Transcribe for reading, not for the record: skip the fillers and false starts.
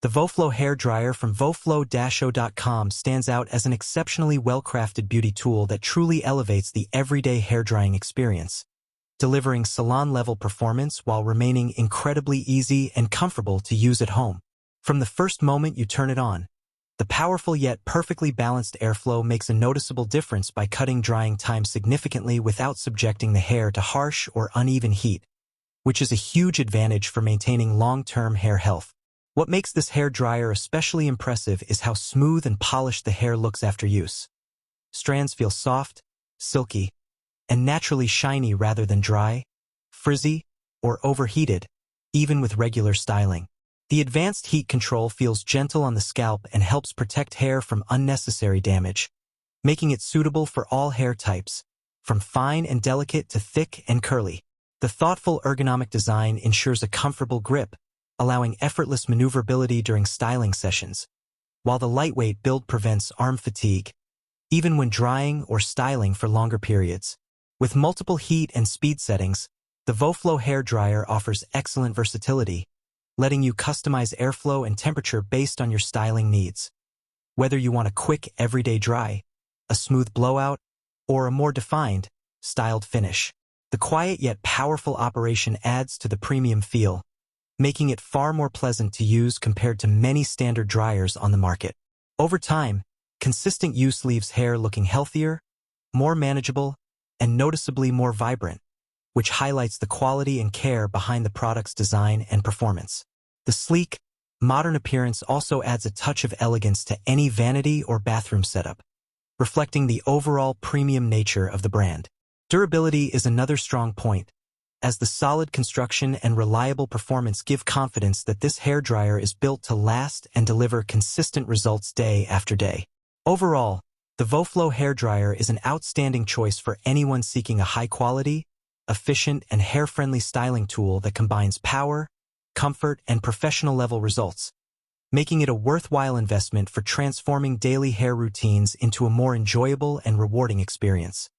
The Voeflow Hair Dryer from Voeflow-O.com stands out as an exceptionally well-crafted beauty tool that truly elevates the everyday hair drying experience, delivering salon-level performance while remaining incredibly easy and comfortable to use at home. From the first moment you turn it on, the powerful yet perfectly balanced airflow makes a noticeable difference by cutting drying time significantly without subjecting the hair to harsh or uneven heat, which is a huge advantage for maintaining long-term hair health. What makes this hair dryer especially impressive is how smooth and polished the hair looks after use. Strands feel soft, silky, and naturally shiny rather than dry, frizzy, or overheated, even with regular styling. The advanced heat control feels gentle on the scalp and helps protect hair from unnecessary damage, making it suitable for all hair types, from fine and delicate to thick and curly. The thoughtful ergonomic design ensures a comfortable grip, allowing effortless maneuverability during styling sessions, while the lightweight build prevents arm fatigue, even when drying or styling for longer periods. With multiple heat and speed settings, the Voeflow Hair Dryer offers excellent versatility, letting you customize airflow and temperature based on your styling needs. Whether you want a quick, everyday dry, a smooth blowout, or a more defined, styled finish, the quiet yet powerful operation adds to the premium feel, making it far more pleasant to use compared to many standard dryers on the market. Over time, consistent use leaves hair looking healthier, more manageable, and noticeably more vibrant, which highlights the quality and care behind the product's design and performance. The sleek, modern appearance also adds a touch of elegance to any vanity or bathroom setup, reflecting the overall premium nature of the brand. Durability is another strong point, as the solid construction and reliable performance give confidence that this hairdryer is built to last and deliver consistent results day after day. Overall, the Voeflow hairdryer is an outstanding choice for anyone seeking a high-quality, efficient, and hair-friendly styling tool that combines power, comfort, and professional-level results, making it a worthwhile investment for transforming daily hair routines into a more enjoyable and rewarding experience.